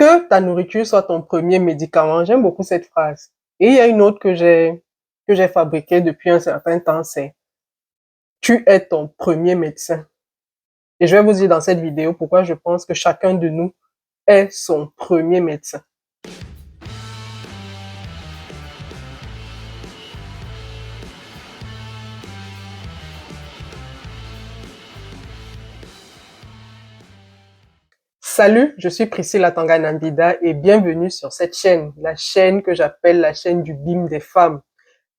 Que ta nourriture soit ton premier médicament. J'aime beaucoup cette phrase. Et il y a une autre que j'ai fabriquée depuis un certain temps, c'est tu es ton premier médecin. Et je vais vous dire dans cette vidéo pourquoi je pense que chacun de nous est son premier médecin. Salut, je suis Priscilla Tanganambida et bienvenue sur cette chaîne, la chaîne que j'appelle la chaîne du BIM des femmes.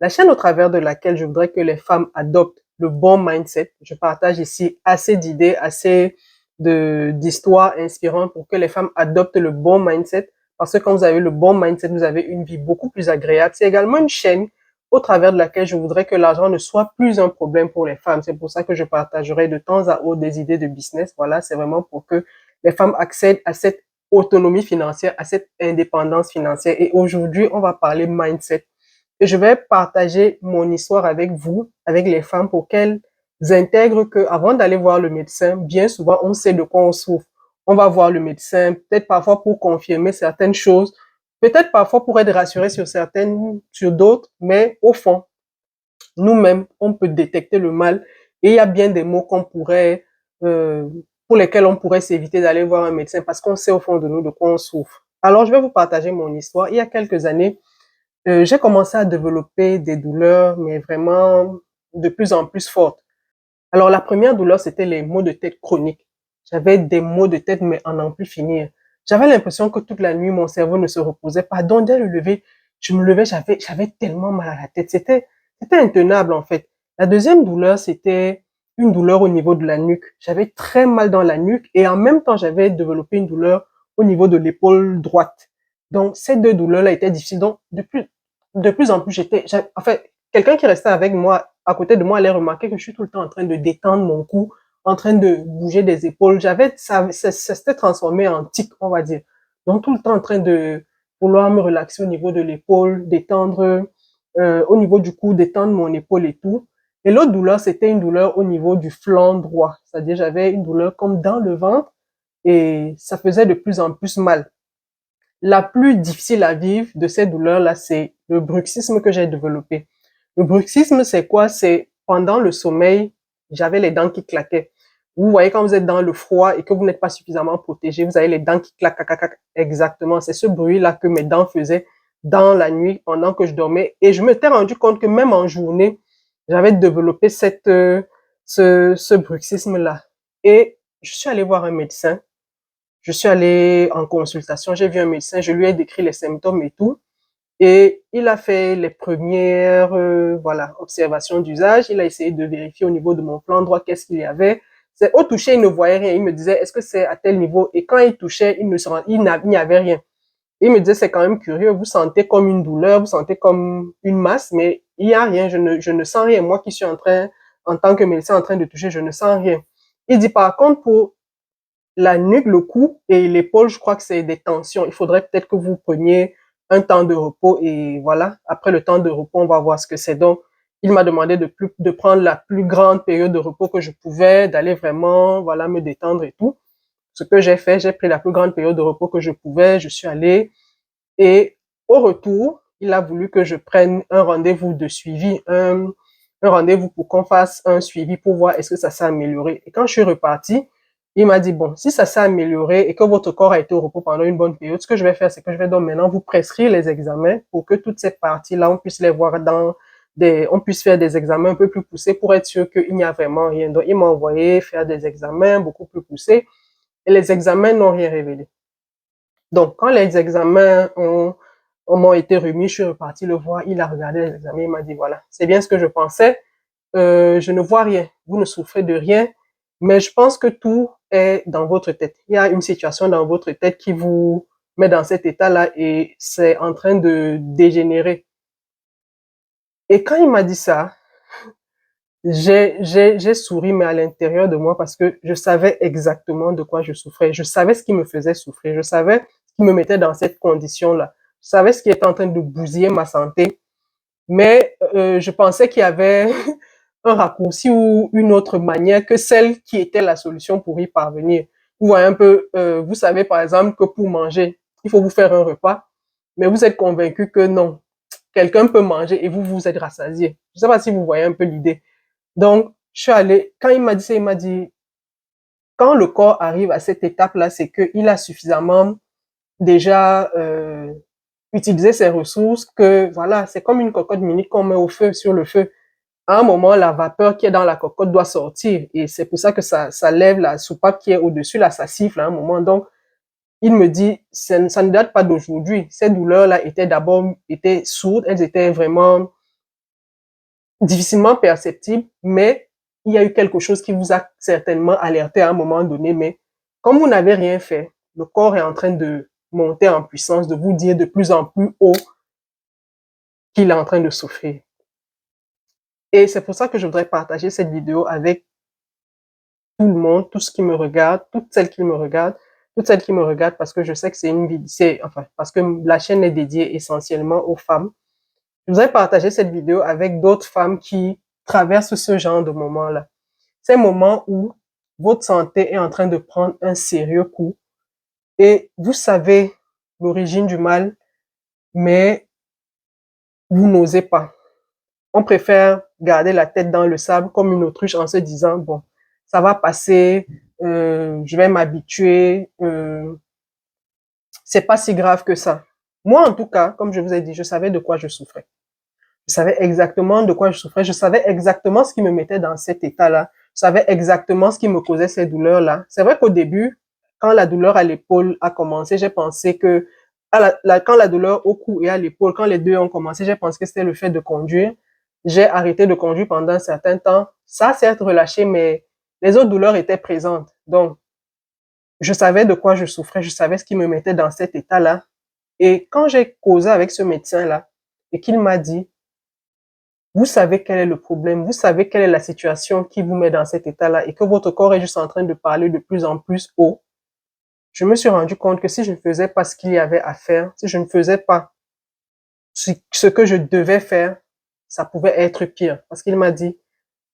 La chaîne au travers de laquelle je voudrais que les femmes adoptent le bon mindset. Je partage ici assez d'idées, assez d'histoires inspirantes pour que les femmes adoptent le bon mindset. Parce que quand vous avez le bon mindset, vous avez une vie beaucoup plus agréable. C'est également une chaîne au travers de laquelle je voudrais que l'argent ne soit plus un problème pour les femmes. C'est pour ça que je partagerai de temps à autre des idées de business. Voilà, c'est vraiment pour que les femmes accèdent à cette autonomie financière, à cette indépendance financière. Et aujourd'hui, on va parler mindset. Et je vais partager mon histoire avec vous, avec les femmes, pour qu'elles intègrent que avant d'aller voir le médecin, bien souvent, on sait de quoi on souffre. On va voir le médecin, peut-être parfois pour confirmer certaines choses, peut-être parfois pour être rassuré sur d'autres, mais au fond, nous-mêmes, on peut détecter le mal et il y a bien des mots euh, pour lesquels on pourrait s'éviter d'aller voir un médecin parce qu'on sait au fond de nous de quoi on souffre. Alors, je vais vous partager mon histoire. Il y a quelques années, j'ai commencé à développer des douleurs, mais vraiment de plus en plus fortes. Alors, la première douleur, c'était les maux de tête chroniques. J'avais des maux de tête, mais en n'en plus finir. J'avais l'impression que toute la nuit, mon cerveau ne se reposait pas. Donc, dès le lever, je me levais, j'avais tellement mal à la tête. C'était intenable, en fait. La deuxième douleur, c'était une douleur au niveau de la nuque. J'avais très mal dans la nuque et en même temps, j'avais développé une douleur au niveau de l'épaule droite. Donc, ces deux douleurs-là étaient difficiles. Donc, de plus en plus, en fait, quelqu'un qui restait avec moi, à côté de moi, allait remarquer que je suis tout le temps en train de détendre mon cou, en train de bouger des épaules. Ça s'était transformé en tic, on va dire. Donc, tout le temps en train de vouloir me relaxer au niveau de l'épaule, détendre, au niveau du cou, détendre mon épaule et tout. Et l'autre douleur, c'était une douleur au niveau du flanc droit. C'est-à-dire, j'avais une douleur comme dans le ventre et ça faisait de plus en plus mal. La plus difficile à vivre de ces douleurs-là, c'est le bruxisme que j'ai développé. Le bruxisme, c'est quoi? C'est pendant le sommeil, j'avais les dents qui claquaient. Vous voyez quand vous êtes dans le froid et que vous n'êtes pas suffisamment protégé, vous avez les dents qui claquent, claquent, claquent. Exactement. C'est ce bruit-là que mes dents faisaient dans la nuit pendant que je dormais. Et je m'étais rendu compte que même en journée, j'avais développé ce bruxisme-là. Et je suis allée voir un médecin. Je suis allée en consultation, j'ai vu un médecin, je lui ai décrit les symptômes et tout. Et il a fait les premières observations d'usage. Il a essayé de vérifier au niveau de mon flanc droit qu'est-ce qu'il y avait. C'est au toucher, il ne voyait rien. Il me disait, est-ce que c'est à tel niveau? Et quand il touchait, il n'y avait rien. Il me disait, c'est quand même curieux. Vous sentez comme une douleur, vous sentez comme une masse, mais il n'y a rien. Je ne sens rien. Moi qui suis en tant que médecin, en train de toucher, je ne sens rien. Il dit, par contre, pour la nuque, le cou et l'épaule, je crois que c'est des tensions. Il faudrait peut-être que vous preniez un temps de repos et voilà, après le temps de repos, on va voir ce que c'est. Donc, il m'a demandé de prendre la plus grande période de repos que je pouvais, d'aller vraiment, voilà, me détendre et tout. Ce que j'ai fait, j'ai pris la plus grande période de repos que je pouvais, je suis allée et au retour, il a voulu que je prenne un rendez-vous de suivi, un rendez-vous pour qu'on fasse un suivi pour voir est-ce que ça s'est amélioré. Et quand je suis repartie, il m'a dit, bon, si ça s'est amélioré et que votre corps a été au repos pendant une bonne période, ce que je vais faire, c'est que je vais donc maintenant vous prescrire les examens pour que toutes ces parties-là, on puisse les voir on puisse faire des examens un peu plus poussés pour être sûr qu'il n'y a vraiment rien. Donc, il m'a envoyé faire des examens beaucoup plus poussés et les examens n'ont rien révélé. Donc, quand les examens m'ont été remis, je suis reparti le voir, il a regardé les examens, il m'a dit, voilà, c'est bien ce que je pensais, je ne vois rien, vous ne souffrez de rien, mais je pense que tout est dans votre tête. Il y a une situation dans votre tête qui vous met dans cet état-là et c'est en train de dégénérer. Et quand il m'a dit ça, j'ai souri, mais à l'intérieur de moi, parce que je savais exactement de quoi je souffrais. Je savais ce qui me faisait souffrir. Je savais ce qui me mettait dans cette condition-là. Je savais ce qui était en train de bousiller ma santé. Mais je pensais qu'il y avait un raccourci ou une autre manière que celle qui était la solution pour y parvenir. Vous voyez un peu, vous savez par exemple que pour manger, il faut vous faire un repas, mais vous êtes convaincu que non, quelqu'un peut manger et vous, vous êtes rassasié. Je ne sais pas si vous voyez un peu l'idée. Donc, je suis allée, quand il m'a dit ça, il m'a dit, quand le corps arrive à cette étape-là, c'est qu'il a suffisamment déjà utilisé ses ressources, que voilà, c'est comme une cocotte minute qu'on met au feu, sur le feu. À un moment, la vapeur qui est dans la cocotte doit sortir. Et c'est pour ça que ça lève la soupape qui est au-dessus, là, ça siffle à un moment. Donc, il me dit, ça ne date pas d'aujourd'hui. Ces douleurs-là étaient sourdes, elles étaient vraiment difficilement perceptibles, mais il y a eu quelque chose qui vous a certainement alerté à un moment donné. Mais comme vous n'avez rien fait, le corps est en train de monter en puissance, de vous dire de plus en plus haut qu'il est en train de souffrir. Et c'est pour ça que je voudrais partager cette vidéo avec tout le monde, tout ce qui me regarde, toutes celles qui me regardent, toutes celles qui me regardent parce que je sais que c'est une vidéo, enfin, parce que la chaîne est dédiée essentiellement aux femmes. Je voudrais partager cette vidéo avec d'autres femmes qui traversent ce genre de moments-là. Ces moments où votre santé est en train de prendre un sérieux coup et vous savez l'origine du mal, mais vous n'osez pas. On préfère garder la tête dans le sable comme une autruche en se disant, bon, ça va passer, je vais m'habituer, c'est pas si grave que ça. Moi, en tout cas, comme je vous ai dit, je savais de quoi je souffrais. Je savais exactement de quoi je souffrais. Je savais exactement ce qui me mettait dans cet état-là. Je savais exactement ce qui me causait ces douleurs-là. C'est vrai qu'au début, quand la douleur à l'épaule a commencé, j'ai pensé que, quand la douleur au cou et à l'épaule, quand les deux ont commencé, j'ai pensé que c'était le fait de conduire. J'ai arrêté de conduire pendant un certain temps. Ça, certes, relâché, mais les autres douleurs étaient présentes. Donc, je savais de quoi je souffrais. Je savais ce qui me mettait dans cet état-là. Et quand j'ai causé avec ce médecin-là et qu'il m'a dit, vous savez quel est le problème, vous savez quelle est la situation qui vous met dans cet état-là et que votre corps est juste en train de parler de plus en plus haut, je me suis rendu compte que si je ne faisais pas ce qu'il y avait à faire, si je ne faisais pas ce que je devais faire, ça pouvait être pire. Parce qu'il m'a dit,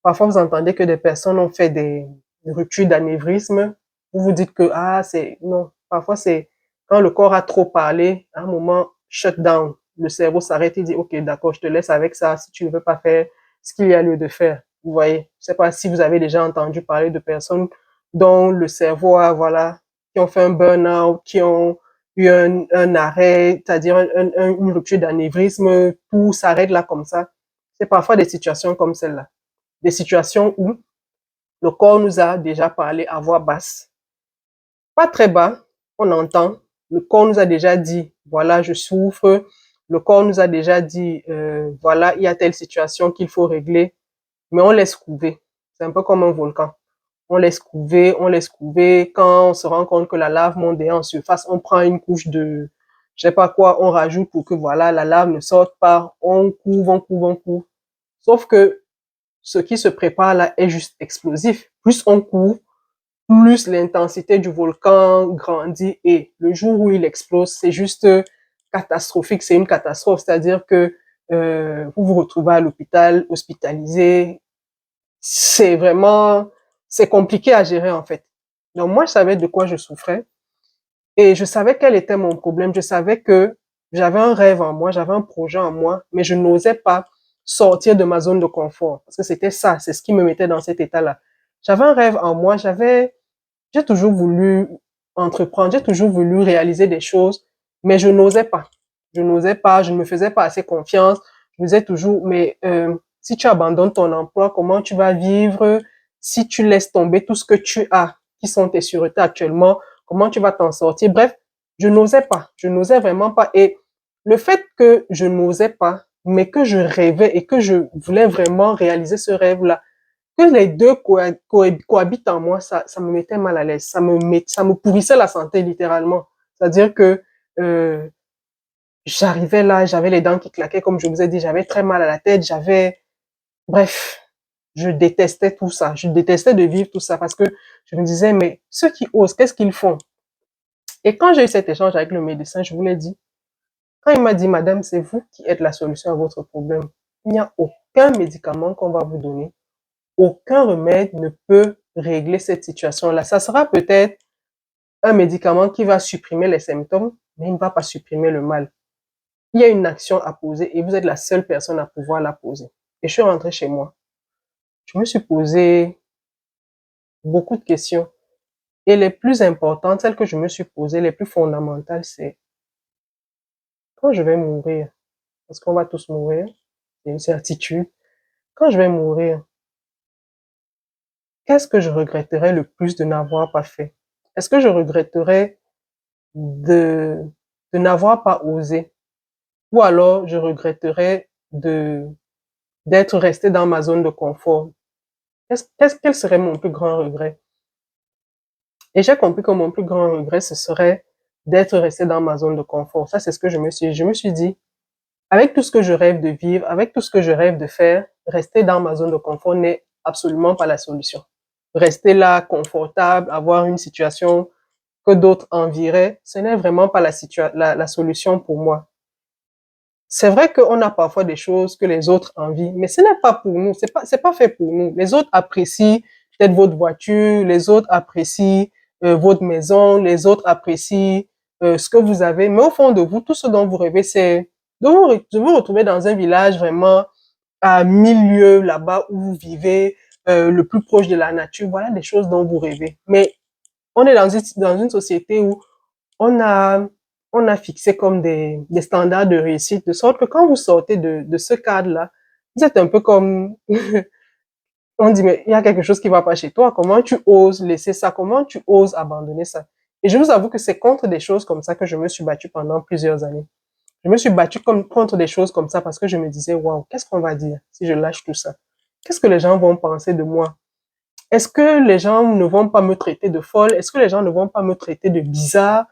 parfois vous entendez que des personnes ont fait des ruptures d'anévrisme, vous vous dites que, ah, c'est, non, parfois c'est quand le corps a trop parlé, à un moment, shut down. Le cerveau s'arrête et dit, ok, d'accord, je te laisse avec ça si tu ne veux pas faire ce qu'il y a lieu de faire. Vous voyez, je ne sais pas si vous avez déjà entendu parler de personnes dont le cerveau a, voilà, qui ont fait un burn-out, qui ont eu un arrêt, c'est-à-dire une rupture d'anévrisme, tout s'arrête là comme ça. C'est parfois des situations comme celle-là. Des situations où le corps nous a déjà parlé à voix basse. Pas très bas, on entend. Le corps nous a déjà dit, voilà, je souffre. Le corps nous a déjà dit, voilà, il y a telle situation qu'il faut régler. Mais on laisse couver. C'est un peu comme un volcan. On laisse couver, on laisse couver. Quand on se rend compte que la lave monte en surface, on prend une couche de, je sais pas quoi, on rajoute pour que voilà, la lave ne sorte pas. On couvre, on couvre, on couvre. Sauf que ce qui se prépare là est juste explosif. Plus on court, plus l'intensité du volcan grandit et le jour où il explose, c'est juste catastrophique, c'est une catastrophe, c'est-à-dire que vous vous retrouvez à l'hôpital, hospitalisé, c'est vraiment, c'est compliqué à gérer en fait. Donc moi, je savais de quoi je souffrais et je savais quel était mon problème, je savais que j'avais un rêve en moi, j'avais un projet en moi, mais je n'osais pas sortir de ma zone de confort parce que c'était ça, c'est ce qui me mettait dans cet état-là. J'avais un rêve en moi, j'ai toujours voulu entreprendre, j'ai toujours voulu réaliser des choses, mais je n'osais pas. Je n'osais pas, je ne me faisais pas assez confiance. Je me disais toujours, mais si tu abandonnes ton emploi, comment tu vas vivre? Si tu laisses tomber tout ce que tu as, qui sont tes sûretés actuellement, comment tu vas t'en sortir? Bref, je n'osais pas. Je n'osais vraiment pas. Et le fait que je n'osais pas, mais que je rêvais et que je voulais vraiment réaliser ce rêve-là, que les deux cohabitent en moi, ça me mettait mal à l'aise. Ça me pourrissait la santé, littéralement. C'est-à-dire que euh, j'arrivais là, j'avais les dents qui claquaient, comme je vous ai dit, j'avais très mal à la tête, bref, je détestais tout ça. Je détestais de vivre tout ça parce que je me disais, mais ceux qui osent, qu'est-ce qu'ils font? Et quand j'ai eu cet échange avec le médecin, je vous l'ai dit, quand il m'a dit, madame, c'est vous qui êtes la solution à votre problème. Il n'y a aucun médicament qu'on va vous donner. Aucun remède ne peut régler cette situation-là. Ça sera peut-être un médicament qui va supprimer les symptômes, mais il ne va pas supprimer le mal. Il y a une action à poser et vous êtes la seule personne à pouvoir la poser. Et je suis rentrée chez moi. Je me suis posé beaucoup de questions. Et les plus importantes, celles que je me suis posées, les plus fondamentales, c'est quand je vais mourir, parce qu'on va tous mourir, c'est une certitude. Quand je vais mourir, qu'est-ce que je regretterais le plus de n'avoir pas fait? Est-ce que je regretterais de, de n'avoir pas osé? Ou alors je regretterais d'être resté dans ma zone de confort? Quel serait mon plus grand regret? Et j'ai compris que mon plus grand regret, ce serait d'être resté dans ma zone de confort. Ça, c'est ce que je me suis dit, avec tout ce que je rêve de vivre, avec tout ce que je rêve de faire, rester dans ma zone de confort n'est absolument pas la solution. Rester là, confortable, avoir une situation que d'autres envieraient, ce n'est vraiment pas la solution pour moi. C'est vrai qu'on a parfois des choses que les autres envient, mais ce n'est pas pour nous, c'est pas fait pour nous. Les autres apprécient peut-être votre voiture, les autres apprécient votre maison, les autres apprécient ce que vous avez, mais au fond de vous, tout ce dont vous rêvez, c'est de vous retrouver dans un village vraiment à 1000 lieues là-bas où vous vivez, le plus proche de la nature. Voilà des choses dont vous rêvez. Mais on est dans une société où on a, on a fixé comme des standards de réussite, de sorte que quand vous sortez de ce cadre-là, vous êtes un peu comme, on dit, mais il y a quelque chose qui va pas chez toi. Comment tu oses laisser ça? Comment tu oses abandonner ça? Et je vous avoue que c'est contre des choses comme ça que je me suis battue pendant plusieurs années. Je me suis battue contre des choses comme ça parce que je me disais, waouh, qu'est-ce qu'on va dire si je lâche tout ça? Qu'est-ce que les gens vont penser de moi? Est-ce que les gens ne vont pas me traiter de folle? Est-ce que les gens ne vont pas me traiter de bizarre?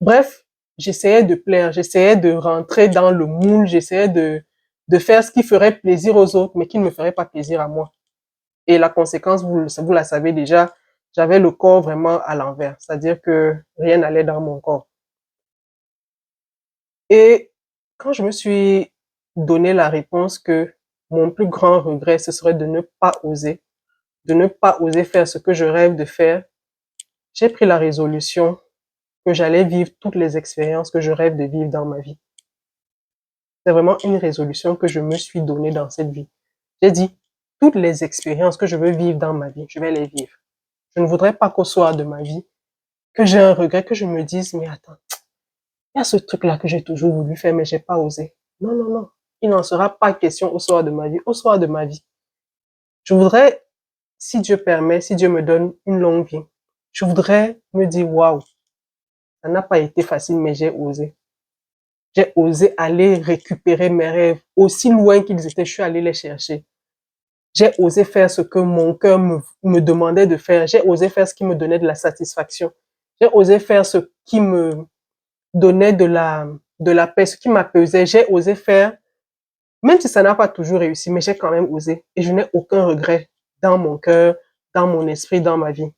Bref, j'essayais de plaire, j'essayais de rentrer dans le moule, j'essayais de faire ce qui ferait plaisir aux autres, mais qui ne me ferait pas plaisir à moi. Et la conséquence, vous la savez déjà, j'avais le corps vraiment à l'envers, c'est-à-dire que rien n'allait dans mon corps. Et quand je me suis donné la réponse que mon plus grand regret, ce serait de ne pas oser faire ce que je rêve de faire, j'ai pris la résolution que j'allais vivre toutes les expériences que je rêve de vivre dans ma vie. C'est vraiment une résolution que je me suis donnée dans cette vie. J'ai dit, toutes les expériences que je veux vivre dans ma vie, je vais les vivre. Je ne voudrais pas qu'au soir de ma vie, que j'ai un regret, que je me dise, mais attends, il y a ce truc-là que j'ai toujours voulu faire, mais j'ai pas osé. Non, non, non. Il n'en sera pas question au soir de ma vie. Au soir de ma vie, je voudrais, si Dieu permet, si Dieu me donne une longue vie, je voudrais me dire, waouh, ça n'a pas été facile, mais j'ai osé. J'ai osé aller récupérer mes rêves aussi loin qu'ils étaient, je suis allée les chercher. J'ai osé faire ce que mon cœur me demandait de faire. J'ai osé faire ce qui me donnait de la satisfaction. J'ai osé faire ce qui me donnait de la paix, ce qui m'apaisait. J'ai osé faire, même si ça n'a pas toujours réussi, mais j'ai quand même osé. Et je n'ai aucun regret dans mon cœur, dans mon esprit, dans ma vie.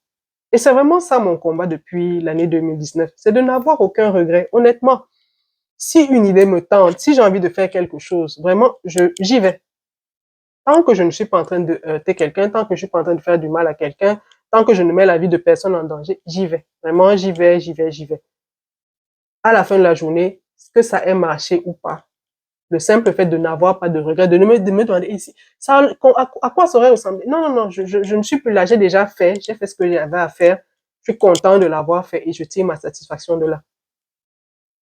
Et c'est vraiment ça mon combat depuis l'année 2019. C'est de n'avoir aucun regret. Honnêtement, si une idée me tente, si j'ai envie de faire quelque chose, vraiment, j'y vais. Tant que je ne suis pas en train de heurter quelqu'un, tant que je ne suis pas en train de faire du mal à quelqu'un, tant que je ne mets la vie de personne en danger, j'y vais. Vraiment, j'y vais, j'y vais, j'y vais. À la fin de la journée, que ça ait marché ou pas, le simple fait de n'avoir pas de regret, de me demander ici, ça, à quoi ça aurait ressemblé? Non, non, non, je ne suis plus là, j'ai déjà fait, j'ai fait ce que j'avais à faire, je suis content de l'avoir fait et je tire ma satisfaction de là.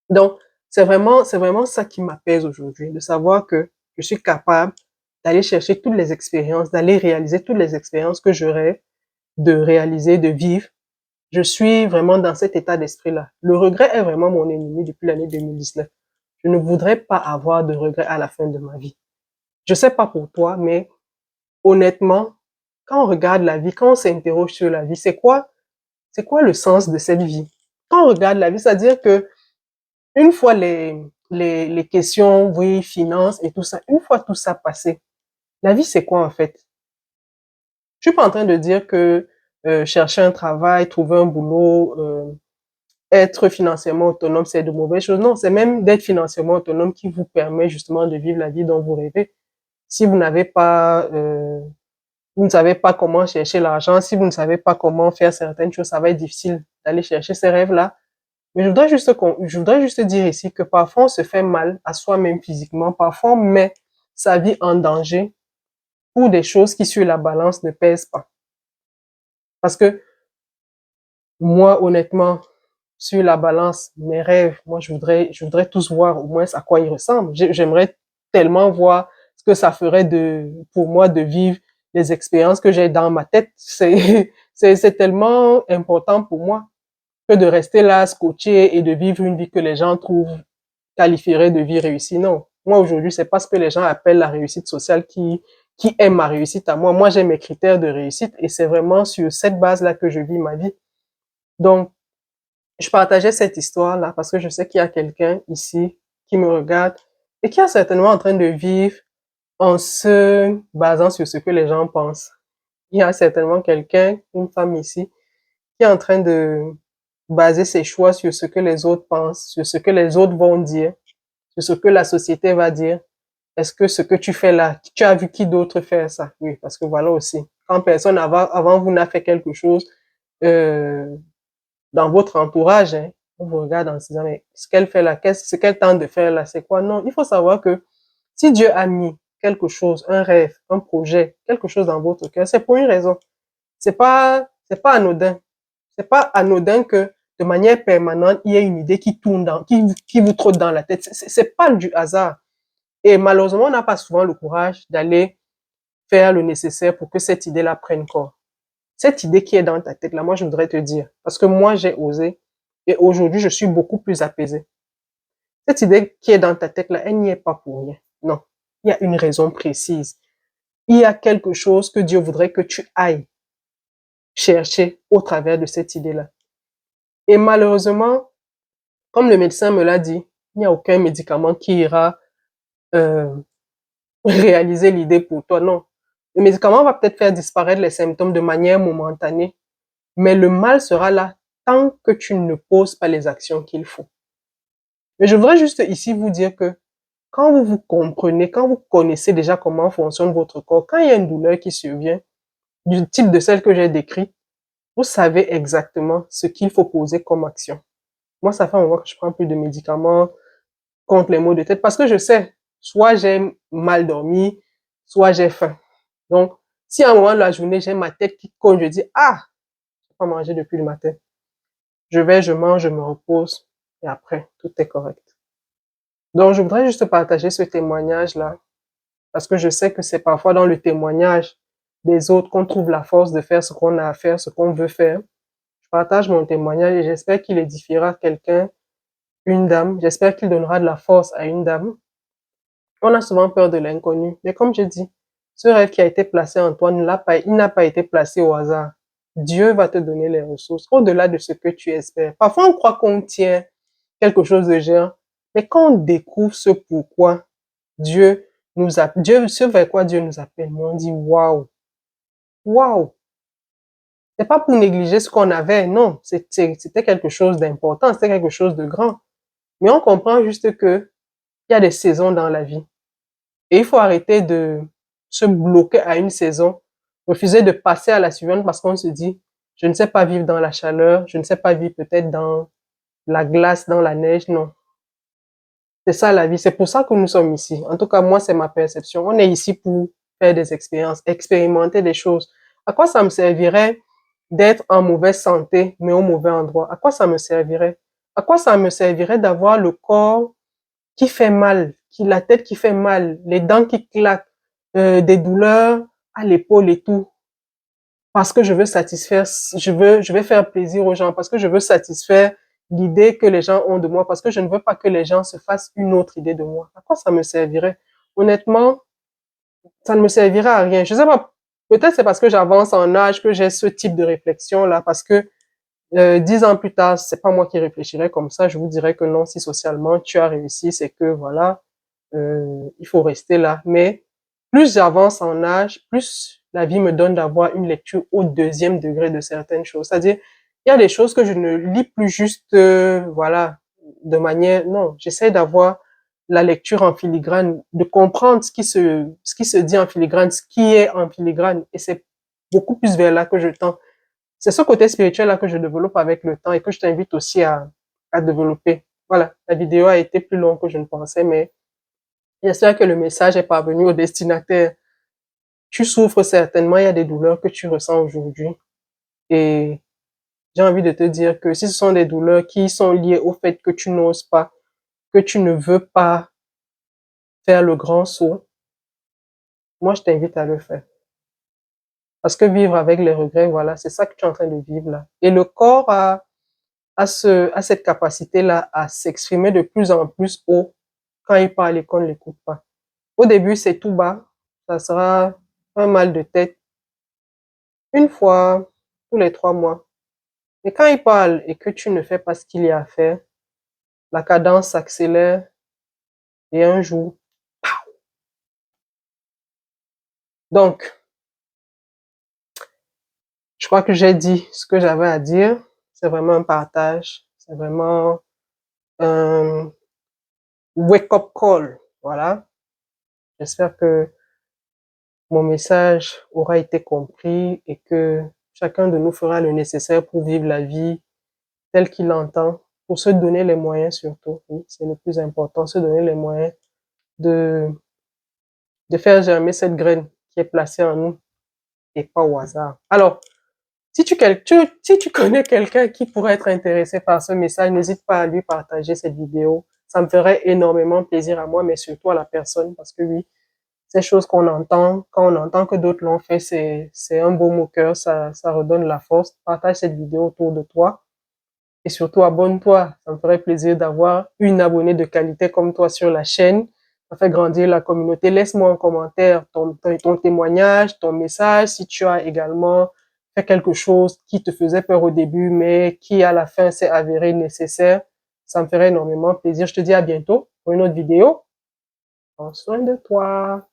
Donc, c'est vraiment ça qui m'apaise aujourd'hui, de savoir que je suis capable d'aller chercher toutes les expériences, d'aller réaliser toutes les expériences que je rêve de réaliser, de vivre. Je suis vraiment dans cet état d'esprit-là. Le regret est vraiment mon ennemi depuis l'année 2019. Je ne voudrais pas avoir de regrets à la fin de ma vie. Je sais pas pour toi, mais honnêtement, quand on regarde la vie, quand on s'interroge sur la vie, c'est quoi le sens de cette vie? Quand on regarde la vie, c'est-à-dire que une fois les questions, oui, finances et tout ça, une fois tout ça passé, la vie, c'est quoi en fait? Je suis pas en train de dire que chercher un travail, trouver un boulot, être financièrement autonome, c'est de mauvaises choses. Non, c'est même d'être financièrement autonome qui vous permet justement de vivre la vie dont vous rêvez. Si vous n'avez pas, vous ne savez pas comment chercher l'argent, si vous ne savez pas comment faire certaines choses, ça va être difficile d'aller chercher ces rêves-là. Mais je voudrais juste dire ici que parfois on se fait mal à soi-même physiquement, parfois on met sa vie en danger pour des choses qui sur la balance ne pèsent pas. Parce que moi, honnêtement, sur la balance, mes rêves, moi, je voudrais tous voir au moins à quoi ils ressemblent. J'aimerais tellement voir ce que ça ferait pour moi de vivre les expériences que j'ai dans ma tête. C'est tellement important pour moi que de rester là, scotché et de vivre une vie que les gens trouvent qualifieraient de vie réussie. Non. Moi, aujourd'hui, c'est pas ce que les gens appellent la réussite sociale qui est ma réussite à moi. Moi, j'ai mes critères de réussite et c'est vraiment sur cette base-là que je vis ma vie. Donc, je partageais cette histoire-là parce que je sais qu'il y a quelqu'un ici qui me regarde et qui est certainement en train de vivre en se basant sur ce que les gens pensent. Il y a certainement quelqu'un, une femme ici, qui est en train de baser ses choix sur ce que les autres pensent, sur ce que les autres vont dire, sur ce que la société va dire. Est-ce que ce que tu fais là, tu as vu qui d'autre faire ça? Oui, parce que voilà aussi. Quand personne avant vous n'a fait quelque chose, euh, dans votre entourage, hein, on vous regarde en se disant, mais ce qu'elle fait là, ce qu'elle tente de faire là, c'est quoi? Non, il faut savoir que si Dieu a mis quelque chose, un rêve, un projet, quelque chose dans votre cœur, c'est pour une raison. C'est pas anodin. C'est pas anodin que de manière permanente, il y ait une idée qui tourne qui vous trotte dans la tête. C'est pas du hasard. Et malheureusement, on n'a pas souvent le courage d'aller faire le nécessaire pour que cette idée-là prenne corps. Cette idée qui est dans ta tête là, moi je voudrais te dire, parce que moi j'ai osé et aujourd'hui je suis beaucoup plus apaisé. Cette idée qui est dans ta tête là, elle n'y est pas pour rien. Non, il y a une raison précise. Il y a quelque chose que Dieu voudrait que tu ailles chercher au travers de cette idée là. Et malheureusement, comme le médecin me l'a dit, il n'y a aucun médicament qui ira euh, réaliser l'idée pour toi. Non, le médicament va peut-être faire disparaître les symptômes de manière momentanée, mais le mal sera là tant que tu ne poses pas les actions qu'il faut. Mais je voudrais juste ici vous dire que quand vous vous comprenez, quand vous connaissez déjà comment fonctionne votre corps, quand il y a une douleur qui survient, du type de celle que j'ai décrite, vous savez exactement ce qu'il faut poser comme action. Moi, ça fait un moment que je prends plus de médicaments contre les maux de tête parce que je sais, soit j'ai mal dormi, soit j'ai faim. Donc, si à un moment de la journée, j'ai ma tête qui cogne, je dis, ah, je n'ai pas mangé depuis le matin. Je mange, je me repose et après, tout est correct. Donc, je voudrais juste partager ce témoignage-là parce que je sais que c'est parfois dans le témoignage des autres qu'on trouve la force de faire ce qu'on a à faire, ce qu'on veut faire. Je partage mon témoignage et j'espère qu'il édifiera quelqu'un, une dame. J'espère qu'il donnera de la force à une dame. On a souvent peur de l'inconnu, mais comme je dis, ce rêve qui a été placé en toi, il n'a pas été placé au hasard. Dieu va te donner les ressources au-delà de ce que tu espères. Parfois, on croit qu'on tient quelque chose de géant, mais quand on découvre ce pourquoi Dieu, ce vers quoi Dieu nous appelle, on dit waouh, waouh. C'est pas pour négliger ce qu'on avait, non, c'était quelque chose d'important, c'était quelque chose de grand. Mais on comprend juste que il y a des saisons dans la vie. Et il faut arrêter de se bloquer à une saison, refuser de passer à la suivante parce qu'on se dit, je ne sais pas vivre dans la chaleur, je ne sais pas vivre peut-être dans la glace, dans la neige, non. C'est ça la vie, c'est pour ça que nous sommes ici. En tout cas, moi, c'est ma perception. On est ici pour faire des expériences, expérimenter des choses. À quoi ça me servirait d'être en mauvaise santé, mais au mauvais endroit? À quoi ça me servirait? À quoi ça me servirait d'avoir le corps qui fait mal, la tête qui fait mal, les dents qui claquent, des douleurs à l'épaule et tout, parce que je veux satisfaire, je vais faire plaisir aux gens, parce que je veux satisfaire l'idée que les gens ont de moi, parce que je ne veux pas que les gens se fassent une autre idée de moi. À quoi ça me servirait? Honnêtement, ça ne me servirait à rien. Je sais pas, peut-être c'est parce que j'avance en âge que j'ai ce type de réflexion là, parce que 10 ans plus tard, c'est pas moi qui réfléchirais comme ça. Je vous dirais que non, si socialement tu as réussi, c'est que voilà, il faut rester là. Mais plus j'avance en âge, plus la vie me donne d'avoir une lecture au deuxième degré de certaines choses. C'est-à-dire, il y a des choses que je ne lis plus juste, voilà, de manière, non, j'essaie d'avoir la lecture en filigrane, de comprendre ce qui se dit en filigrane, ce qui est en filigrane. Et c'est beaucoup plus vers là que je tends. C'est ce côté spirituel là que je développe avec le temps et que je t'invite aussi à développer. Voilà, la vidéo a été plus longue que je ne pensais, mais j'espère que le message est parvenu au destinataire. Tu souffres certainement, il y a des douleurs que tu ressens aujourd'hui. Et j'ai envie de te dire que si ce sont des douleurs qui sont liées au fait que tu n'oses pas, que tu ne veux pas faire le grand saut, moi je t'invite à le faire. Parce que vivre avec les regrets, voilà, c'est ça que tu es en train de vivre là. Et le corps a cette capacité-là à s'exprimer de plus en plus haut quand il parle et qu'on ne l'écoute pas. Au début, c'est tout bas. Ça sera un mal de tête une fois tous les 3 mois. Et quand il parle et que tu ne fais pas ce qu'il y a à faire, la cadence s'accélère et un jour. Donc, je crois que j'ai dit ce que j'avais à dire. C'est vraiment un partage. C'est vraiment un wake-up call. Voilà. J'espère que mon message aura été compris et que chacun de nous fera le nécessaire pour vivre la vie telle qu'il l'entend, pour se donner les moyens surtout. Oui, c'est le plus important, se donner les moyens de, de faire germer cette graine qui est placée en nous et pas au hasard. Alors, si tu connais quelqu'un qui pourrait être intéressé par ce message, n'hésite pas à lui partager cette vidéo. Ça me ferait énormément plaisir à moi, mais surtout à la personne, parce que oui, ces choses qu'on entend, quand on entend que d'autres l'ont fait, c'est un beau au cœur, ça redonne la force. Partage cette vidéo autour de toi et surtout abonne-toi. Ça me ferait plaisir d'avoir une abonnée de qualité comme toi sur la chaîne. Ça fait grandir la communauté. Laisse-moi en commentaire ton témoignage, ton message, si tu as également fait quelque chose qui te faisait peur au début, mais qui à la fin s'est avéré nécessaire. Ça me ferait énormément plaisir. Je te dis à bientôt pour une autre vidéo. Prends soin de toi.